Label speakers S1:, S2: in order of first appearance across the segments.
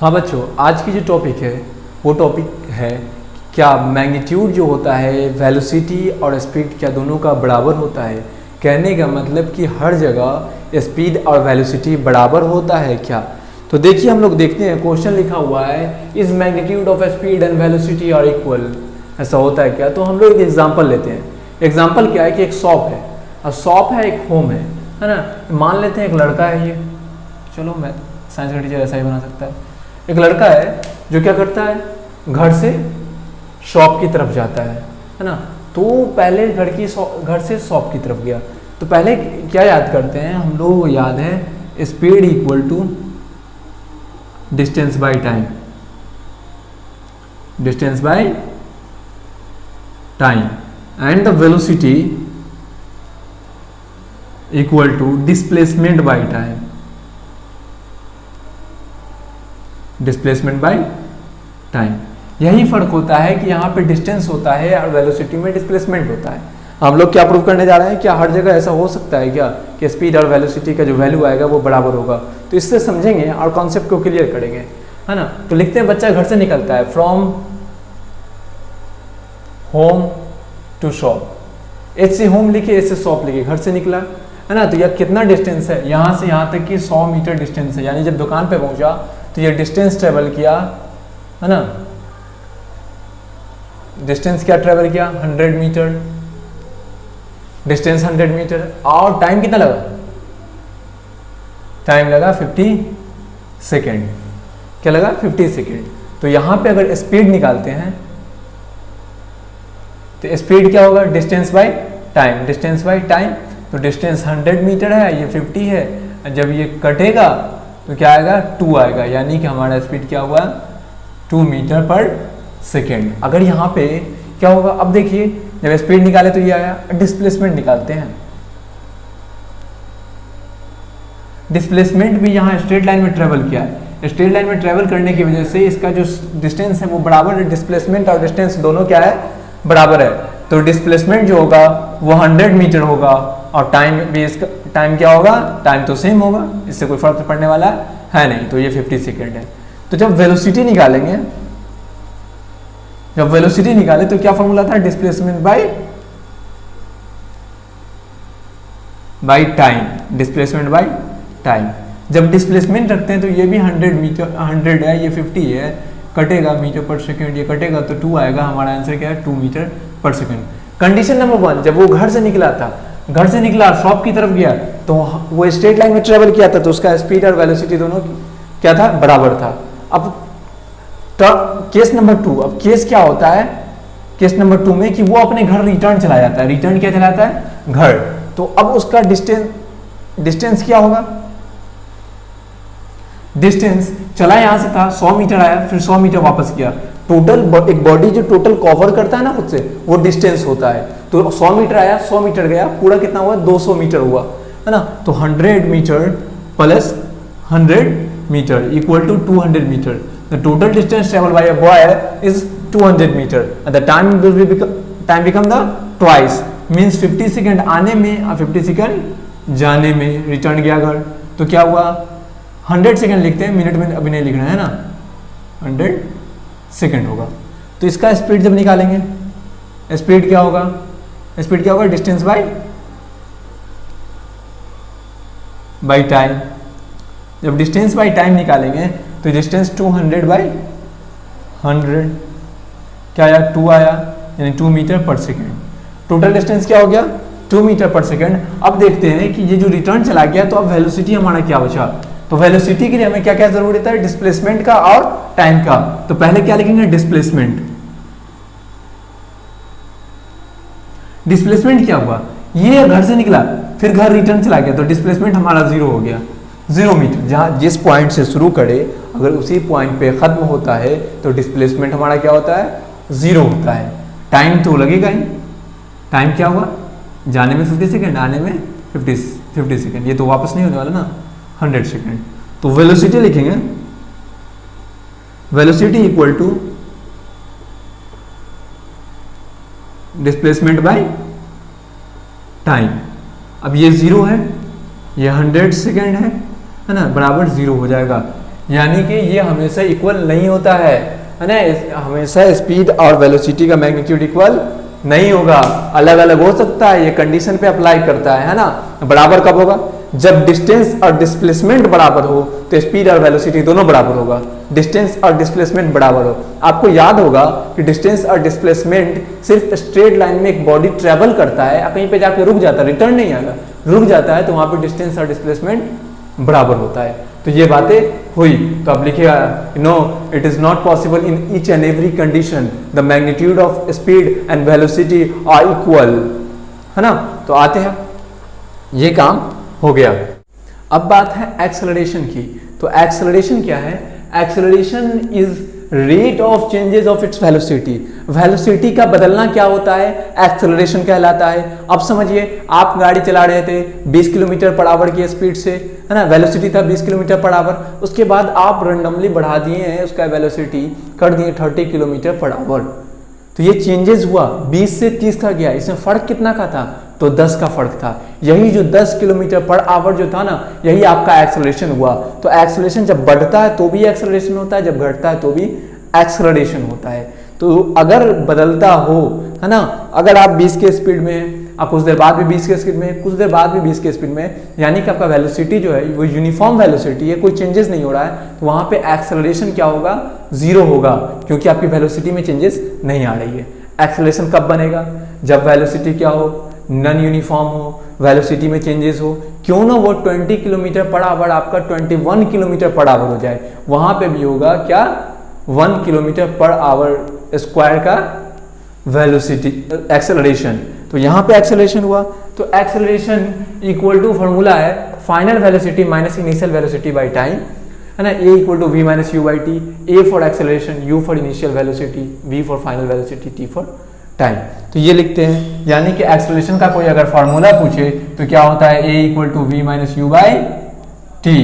S1: हाँ बच्चों, आज की जो टॉपिक है वो टॉपिक है क्या मैग्नीट्यूड जो होता है वेलोसिटी और स्पीड क्या दोनों का बराबर होता है। कहने का मतलब कि हर जगह स्पीड और वेलोसिटी बराबर होता है क्या। तो देखिए हम लोग देखते हैं क्वेश्चन लिखा हुआ है is magnitude of speed and velocity are equal, ऐसा होता है क्या। तो हम लोग एक एग्जांपल लेते हैं। एग्जांपल क्या है कि एक शॉप है, अब शॉप है एक होम है ना। मान लेते हैं एक लड़का है, ये चलो मैं साइंस का टीचर ऐसा ही बना सकता है। एक लड़का है जो क्या करता है, घर से शॉप की तरफ जाता है ना। तो पहले घर से शॉप की तरफ गया, तो पहले क्या याद करते हैं हम लोग, याद है speed equal to distance by time, distance by time and the velocity equal to displacement by time, displacement by time. यही फर्क होता है कि यहाँ पे डिस्टेंस होता है और वेलोसिटी में डिस्प्लेसमेंट होता है। हम लोग क्या प्रूव करने जा रहे हैं, क्या हर जगह ऐसा हो सकता है क्या कि स्पीड और वेलोसिटी का जो वैल्यू आएगा वो बराबर होगा। तो इससे समझेंगे और कॉन्सेप्ट को क्लियर करेंगे, है ना। तो लिखते हैं बच्चा घर से निकलता है, from home to shop. H से होम लिखे, एच से शॉप लिखे, घर से निकला है ना। तो यह कितना डिस्टेंस है, यहाँ से यहाँ तक कि 100 मीटर डिस्टेंस है। यानी जब दुकान पे पहुंचा तो ये डिस्टेंस ट्रेवल किया, है ना। डिस्टेंस क्या ट्रेवल किया, 100 मीटर, डिस्टेंस 100 मीटर। और टाइम कितना लगा, टाइम लगा 50 सेकेंड। क्या लगा, 50 सेकेंड। तो यहां पे अगर स्पीड निकालते हैं तो स्पीड क्या होगा, distance by time, distance by time. तो डिस्टेंस 100 मीटर है, ये 50 है। जब ये कटेगा तो क्या आएगा, 2 आएगा। यानी कि हमारा स्पीड क्या हुआ, 2 मीटर पर सेकेंड। अगर यहाँ पे क्या होगा, अब देखिए जब स्पीड निकाले तो ये आया। डिस्प्लेसमेंट निकालते हैं। डिस्प्लेसमेंट भी यहाँ स्ट्रेट लाइन में ट्रेवल किया है। स्ट्रेट लाइन में ट्रेवल करने की वजह से इसका जो डिस्टेंस है वो बराबर है। डिस्प्लेसमेंट और डिस्टेंस दोनों क्या है, बराबर है। तो डिस्प्लेसमेंट जो होगा वो 100 मीटर होगा और टाइम भी इसका टाइम क्या होगा, टाइम तो सेम होगा, इससे कोई फर्क पड़ने वाला है नहीं। तो ये 50 सेकेंड है। तो जब वेलोसिटी निकालेंगे, जब वेलोसिटी निकाले तो क्या फॉर्मूला था, displacement by time, displacement by time. जब डिस्प्लेसमेंट रखते हैं तो ये भी 100 मीटर, 100 है, ये 50 है, कटेगा मीटर पर सेकेंड, ये कटेगा तो 2 आएगा। हमारा आंसर क्या है, 2 मीटर पर सेकेंड। कंडीशन नंबर 1, जब वो घर से निकला था, घर से निकला शॉप की तरफ गया तो वो स्ट्रेट लाइन में ट्रेवल किया था, तो उसका स्पीड और वेलोसिटी दोनों क्या था, बराबर था। अब केस नंबर 2, अब केस क्या होता है केस नंबर 2 में कि वो अपने घर रिटर्न चला जाता है। रिटर्न क्या चलाता है, घर। तो अब उसका डिस्टेंस क्या होगा, डिस्टेंस चला यहां से था 100 मीटर आया, फिर 100 मीटर वापस किया। टोटल एक बॉडी जो टोटल कवर करता है ना खुद से, वो डिस्टेंस होता है। तो 100 मीटर आया, 100 मीटर गया, पूरा कितना हुआ, 200 मीटर हुआ, है ना। तो 100 metre plus 100 metre equal to 200 metre. The total distance traveled by a boy is 200 meter. And the time become the twice. Means 50 second आने में और 50 सेकेंड जाने में। रिटर्न गया घर तो क्या हुआ, 100 सेकेंड लिखते हैं, मिनट में अभी नहीं लिखना है ना, 100 सेकेंड होगा। तो इसका स्पीड जब निकालेंगे, स्पीड क्या होगा, स्पीड क्या होगा, डिस्टेंस बाय टाइम। जब डिस्टेंस बाय टाइम निकालेंगे तो डिस्टेंस 200 बाय 100 क्या आया, 2 आया, यानी 2 मीटर पर सेकेंड। टोटल डिस्टेंस क्या हो गया, 2 मीटर पर सेकेंड। अब देखते हैं कि ये जो रिटर्न चला गया तो अब वेलोसिटी हमारा क्या बचा। तो वेलोसिटी के लिए हमें क्या क्या जरूरत है, डिस्प्लेसमेंट का और टाइम का। तो पहले क्या लिखेंगे, डिस्प्लेसमेंट। डिस्प्लेसमेंट क्या हुआ, ये घर से निकला फिर घर रिटर्न चला गया, तो डिस्प्लेसमेंट हमारा 0 हो गया, 0 मीटर। जहां जिस पॉइंट से शुरू करे अगर उसी पॉइंट पे खत्म होता है तो डिस्प्लेसमेंट हमारा क्या होता है, 0 होता है। टाइम तो लगेगा ही, टाइम क्या हुआ, जाने में 50 सेकेंड, आने में 50 सेकेंड, ये तो वापस नहीं होने वाला ना, 100 सेकेंड। तो वेलोसिटी लिखेंगे, velocity equal to displacement by time. अब ये 0 है, ये 100 सेकेंड है ना, बराबर 0 हो जाएगा। यानी कि ये हमेशा इक्वल नहीं होता है ना, हमेशा स्पीड और वेलोसिटी का मैग्नीट्यूड इक्वल नहीं होगा, अलग अलग हो सकता है, ये कंडीशन पे अप्लाई करता है ना। बराबर कब होगा? जब डिस्टेंस और डिस्प्लेसमेंट बराबर हो तो स्पीड और वेलोसिटी दोनों बराबर होगा, डिस्टेंस और डिस्प्लेसमेंट बराबर हो। आपको याद होगा कि डिस्टेंस और डिस्प्लेसमेंट सिर्फ स्ट्रेट लाइन में एक बॉडी ट्रेवल करता है, कहीं पे जाके रुक जाता है, रिटर्न नहीं आएगा, रुक जाता है, तो वहां पे डिस्टेंस और डिस्प्लेसमेंट बराबर होता है। तो ये बातें हुई, तो आप लिखिएगा, no it is not possible in each and every condition the magnitude of speed and velocity are equal, है ना। तो आते हैं, ये काम हो गया। अब बात है एक्सेलरेशन की। तो एक्सेलरेशन क्या है? Acceleration is rate of changes of its velocity. Velocity का बदलना क्या होता है? एक्सेलरेशन कहलाता है। अब समझिए, आप गाड़ी चला रहे थे 20 किलोमीटर पर आवर की स्पीड से, है ना, वेलोसिटी था 20 किलोमीटर पर आवर, उसके बाद आप रैंडमली बढ़ा दिए हैं उसका वेलोसिटी, कर दिए 30 किलोमीटर पर आवर। तो ये चेंजेस हुआ, 20 से 30 का गया, इसमें फर्क कितना का था? तो 10 का फर्क था। यही जो 10 किलोमीटर पर आवर जो था ना, यही आपका एक्सेलरेशन हुआ। तो एक्सेलरेशन जब बढ़ता है तो भी एक्सेलरेशन होता है, जब घटता है तो भी एक्सेलरेशन होता है। तो अगर बदलता हो, है ना, अगर आप 20 के स्पीड में, आप कुछ देर बाद भी 20 के स्पीड में, कुछ देर बाद भी 20 के स्पीड में, यानी कि आपका वेलोसिटी जो है वो यूनिफॉर्म वेलोसिटी है, कोई चेंजेस नहीं हो रहा है, तो वहां पे एक्सेलरेशन क्या होगा? 0 होगा, क्योंकि आपकी वेलोसिटी में चेंजेस नहीं आ रही है। एक्सेलरेशन कब बनेगा? जब वेलोसिटी क्या हो? नॉन यूनिफॉर्म हो, वेलोसिटी में चेंजेस हो, क्यों ना वो 20 किलोमीटर पर आवर आपका 21 किलोमीटर पर आवर हो जाए, वहां पे भी होगा क्या? 1 किलोमीटर पर आवर स्क्वायर का वेलोसिटी एक्सेलरेशन। तो यहाँ पे एक्सेलरेशन हुआ, तो एक्सेलरेशन इक्वल टू फॉर्मूला है final velocity minus initial velocity by time, है ना, a equal to v minus u by t, a for acceleration, u for initial velocity, v for final velocity, t for time. तो ये लिखते हैं, यानी कि acceleration का कोई अगर फार्मूला पूछे तो क्या होता है? a equal to v minus u by t,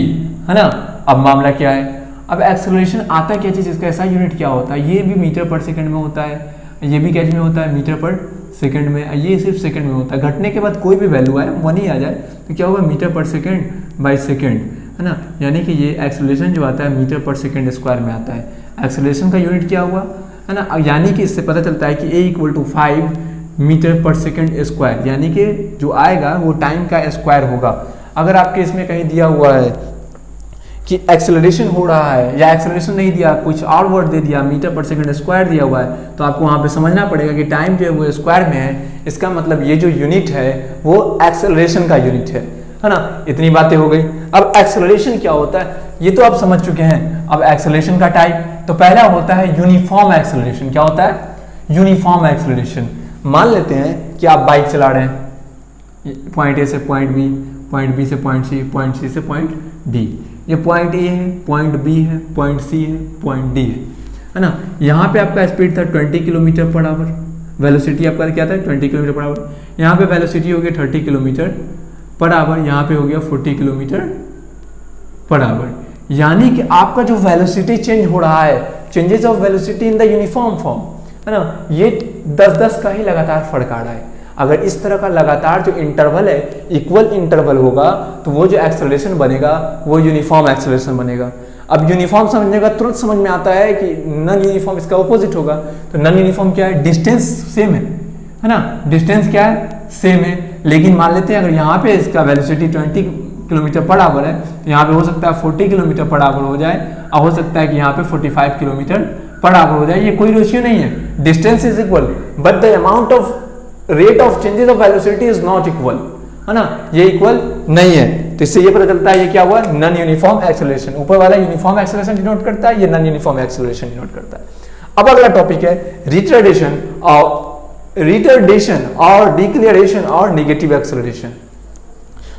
S1: है ना। अब मामला क्या है? अब एक्सेलरेशन आता क्या चीज़, इसका ऐसा यूनिट क्या होता है? ये भी मीटर पर सेकंड में होता है, ये भी कैच में होता है मीटर पर सेकंड में, ये सिर्फ सेकंड में होता है। घटने के बाद कोई भी वैल्यू आए, 1 ही आ जाए, तो क्या होगा? मीटर पर सेकंड बाई सेकंड, है ना। यानी कि ये एक्सेलरेशन जो आता है मीटर पर सेकंड स्क्वायर में आता है। एक्सेलरेशन का यूनिट क्या हुआ, है ना, यानी कि इससे पता चलता है कि a इक्वल टू 5 मीटर पर सेकंड स्क्वायर, यानी कि जो आएगा वो टाइम का स्क्वायर होगा। अगर आपके इसमें कहीं दिया हुआ है कि एक्सेलरेशन हो रहा है, या एक्सेलरेशन नहीं दिया, कुछ और वर्ड दे दिया, मीटर पर सेकंड स्क्वायर दिया हुआ है, तो आपको वहाँ पे समझना पड़ेगा कि टाइम जो है वो स्क्वायर में है, इसका मतलब ये जो यूनिट है वो एक्सेलरेशन का यूनिट है ना। इतनी बातें हो गई। अब एक्सेलरेशन क्या होता है ये तो आप समझ चुके हैं। अब एक्सेलरेशन का टाइप, तो पहला होता है यूनिफॉर्म एक्सेलरेशन। क्या होता है? Uniform acceleration. मान लेते हैं कि आप बाइक चला रहे हैं, पॉइंट ए से पॉइंट बी, पॉइंट बी से पॉइंट सी, पॉइंट सी से पॉइंट डी। ये पॉइंट ए है, पॉइंट बी है, पॉइंट सी है, पॉइंट डी है ना। यहाँ पे आपका स्पीड था 20 किलोमीटर पर आवर, वेलोसिटी आपका क्या था? 20 किलोमीटर पर आवर। यहाँ पे वेलोसिटी हो गया 30 किलोमीटर पर आवर, यहाँ पे हो गया 40 किलोमीटर पर आवर। यानी कि आपका जो वेलोसिटी चेंज हो रहा है, changes of velocity in the uniform form, है ना, ये 10-10 का ही लगातार फर्क आ रहा है। अगर इस तरह का लगातार जो इंटरवल है, इक्वल इंटरवल होगा, तो वो जो एक्सेलरेशन बनेगा वो यूनिफॉर्म एक्सेलरेशन बनेगा। अब यूनिफॉर्म समझने का तुरंत समझ में आता है कि नॉन यूनिफॉर्म इसका ऑपोजिट होगा। तो नॉन यूनिफॉर्म क्या है? डिस्टेंस सेम है ना, डिस्टेंस क्या है? सेम है। लेकिन मान लेते हैं अगर यहाँ पे इसका वेलोसिटी 20 किलोमीटर पर आवर है, तो यहाँ पे हो सकता है 40 किलोमीटर पर आवर हो जाए, और हो सकता है कि यहाँ पे 45 किलोमीटर पर आवर हो जाए। ये कोई रेशियो नहीं है, distance is equal but the amount of rate of changes of velocity is not equal, है ना, ये इक्वल नहीं है। तो इससे ये पता चलता है ये क्या हुआ? Non uniform acceleration. ऊपर वाला यूनिफॉर्म एक्सेलरेशन डिनोट करता है, ये नॉन यूनिफॉर्म एक्सेलरेशन डिनोट करता है। अब अगला टॉपिक है रिटार्डेशन और डिक्लेरेशन और नेगेटिव एक्सेलरेशन,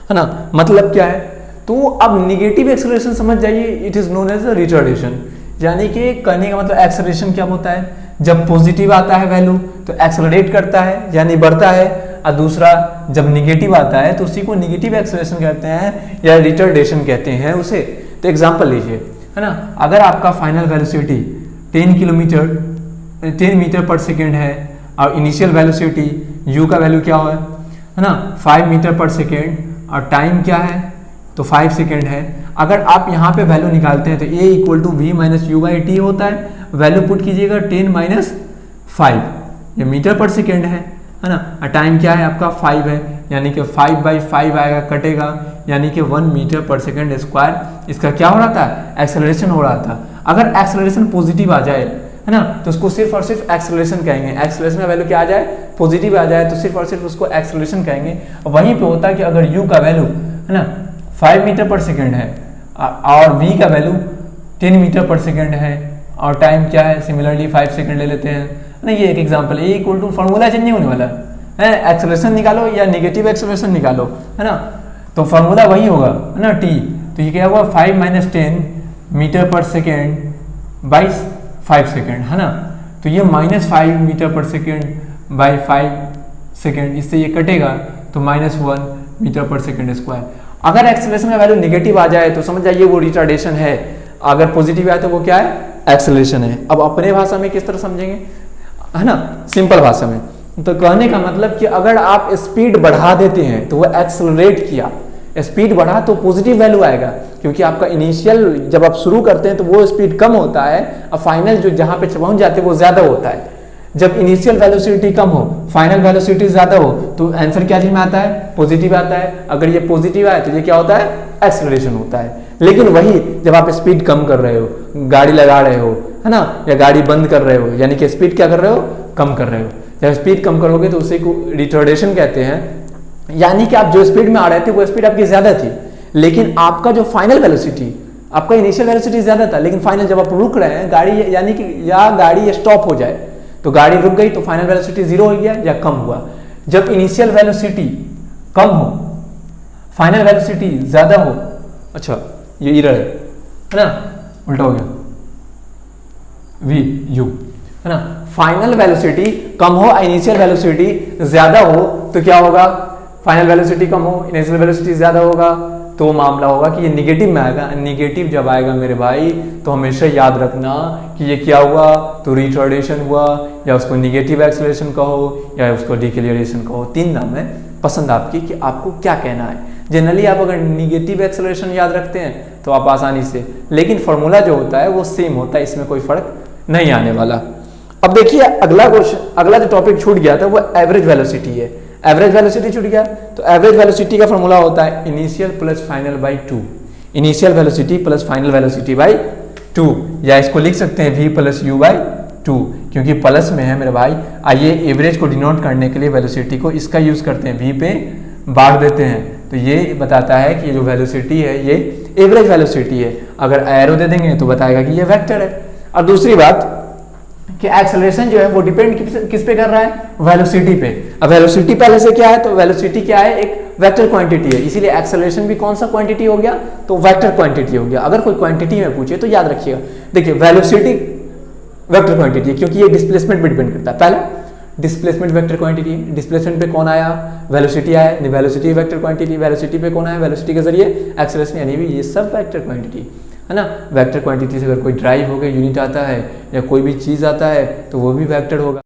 S1: है ना। मतलब क्या है? तो अब नेगेटिव एक्सेलरेशन समझ जाइए, it is known as retardation. यानी कि कहने का मतलब एक्सेलरेशन क्या होता है? जब पॉजिटिव आता है वैल्यू तो एक्सेलरेट करता है यानी बढ़ता है, और दूसरा जब निगेटिव आता है तो उसी को निगेटिव एक्सेलरेशन कहते हैं या रिटार्डेशन कहते हैं उसे। तो एग्जांपल लीजिए, है ना, अगर आपका फाइनल वेलोसिटी 10 मीटर पर सेकेंड है और इनिशियल वेलोसिटी u का वैल्यू क्या है ना 5 मीटर पर सेकेंड, और टाइम क्या है तो 5 सेकेंड है। अगर आप यहाँ पे वैल्यू निकालते हैं तो a equal to v minus u by t होता है, वैल्यू पुट कीजिएगा 10 माइनस 5, ये मीटर पर सेकेंड है ना। और टाइम क्या है आपका 5 है, यानी कि 5/5 आएगा, कटेगा, यानी कि 1 मीटर पर सेकेंड स्क्वायर इसका क्या हो रहा था, एक्सेलरेशन हो रहा था। अगर एक्सेलरेशन पॉजिटिव आ जाए है ना, तो उसको सिर्फ और सिर्फ एक्सेलरेशन कहेंगे। एक्सेलरेशन का वैल्यू क्या आ जाए, पॉजिटिव आ जाए, तो सिर्फ और सिर्फ उसको एक्सेलरेशन कहेंगे। वहीं पे होता है कि अगर u का वैल्यू है ना 5 मीटर पर सेकेंड है और v का वैल्यू 10 मीटर पर सेकेंड है और टाइम क्या है, सिमिलरली 5 सेकेंड ले लेते हैं ना। ये एक एग्जांपल है, इक्वल टू फार्मूला चेंज नहीं होने वाला है, एक्सेलरेशन निकालो या नेगेटिव एक्सेलरेशन निकालो है ना, तो फार्मूला वही होगा है ना t। तो ये क्या हुआ 5 माइनस 10 मीटर पर सेकेंड बाई 5 सेकेंड है ना, तो ये -5 मीटर पर सेकेंड बाई 5 सेकेंड, इससे ये कटेगा तो -1 मीटर पर सेकेंड स्क्वायर। अगर एक्सेलरेशन का वैल्यू नेगेटिव आ जाए तो समझ जाइए वो रिटार्डेशन है, अगर पॉजिटिव आए तो वो क्या है, एक्सेलरेशन है। अब अपने भाषा में किस तरह समझेंगे है ना, सिंपल भाषा में, तो कहने का मतलब कि अगर आप स्पीड बढ़ा देते हैं तो वो एक्सेलरेट किया, स्पीड बढ़ा तो पॉजिटिव वैल्यू आएगा, क्योंकि आपका इनिशियल जब आप शुरू करते हैं तो वो स्पीड कम होता है और फाइनल जो जहां पे पहुंच जाते हैं वो ज्यादा होता है। जब इनिशियल वेलोसिटी कम हो फाइनल वेलोसिटी ज्यादा हो तो आंसर क्या चीज में आता है, पॉजिटिव आता है। अगर ये पॉजिटिव आए तो ये क्या होता है, एक्सेलरेशन होता है। लेकिन वही जब आप स्पीड कम कर रहे हो, गाड़ी लगा रहे हो है ना, या गाड़ी बंद कर रहे हो, यानी कि स्पीड क्या कर रहे हो, कम कर रहे हो। जब स्पीड कम करोगे तो उसे को रिटार्डेशन कहते हैं, यानी कि आप जो स्पीड में आ रहे थे वो स्पीड आपकी ज्यादा थी, लेकिन आपका जो फाइनल वेलोसिटी, आपका इनिशियल वेलोसिटी ज्यादा था, लेकिन फाइनल जब आप रुक रहे हैं गाड़ी, यानी कि या गाड़ी स्टॉप हो जाए तो गाड़ी रुक गई तो फाइनल वेलोसिटी 0 हो गया या कम हुआ। जब इनिशियल वेलोसिटी कम हो फाइनल वेलोसिटी ज्यादा हो, अच्छा ये इरर है ना, उल्टा हो गया, वी यू है ना, फाइनल वेलोसिटी कम हो इनिशियल वेलोसिटी ज्यादा हो तो क्या होगा, फाइनल वेलोसिटी कम हो इनिशियल वेलोसिटी ज्यादा होगा तो मामला होगा कि ये निगेटिव में आएगा। निगेटिव जब आएगा मेरे भाई तो हमेशा याद रखना कि ये क्या हुआ, तो रिटार्डेशन हुआ, या उसको निगेटिव एक्सेलरेशन कहो या उसको डिक्लेरेशन कहो, 3 नाम है, पसंद आपकी कि आपको क्या कहना है। जनरली आप अगर निगेटिव एक्सेलरेशन याद रखते हैं तो आप आसानी से, लेकिन फॉर्मूला जो होता है वो सेम होता है, इसमें कोई फर्क नहीं आने वाला। अब देखिए अगला क्वेश्चन, अगला जो टॉपिक छूट गया था वो एवरेज वेलोसिटी है। एवरेज वेलोसिटी छूट गया तो एवरेज वेलोसिटी का फॉर्मूला होता है initial plus final by 2, initial velocity plus final velocity by 2, या इसको लिख सकते हैं v प्लस यू बाई 2, क्योंकि प्लस में है मेरे भाई। आइए एवरेज को डिनोट करने के लिए वेलोसिटी को इसका यूज करते हैं, v पे बांट देते हैं, तो ये बताता है कि जो वेलोसिटी है ये एवरेज वेलोसिटी है। अगर एरो दे देंगे तो बताएगा कि ये वेक्टर है। और दूसरी बात कि एक्सेलरेशन जो है वो डिपेंड किस पे कर रहा है, वेलोसिटी पे। अब वेलोसिटी पहले से क्या है, तो वेलोसिटी क्या है, एक वेक्टर क्वांटिटी है, इसीलिए एक्सेलरेशन भी कौन सा क्वांटिटी हो गया, तो वेक्टर क्वांटिटी हो गया। अगर कोई क्वांटिटी में पूछे तो याद रखिएगा, देखिए वेलोसिटी वेक्टर क्वांटिटी है क्योंकि ये डिस्प्लेसमेंट पे डिपेंड करता है। पहला डिस्प्लेसमेंट वेक्टर क्वांटिटी है, डिस्प्लेसमेंट पे कौन आया, वेलोसिटी आया, वेलोसिटी वेक्टर क्वांटिटी, वेलोसिटी पे कौन आया, वेलोसिटी के जरिए एक्सेलरेशन, यानी ये सब वेक्टर क्वांटिटी है ना। वेक्टर क्वांटिटी से अगर कोई ड्राइव हो गया यूनिट आता है या कोई भी चीज़ आता है तो वो भी वेक्टर होगा।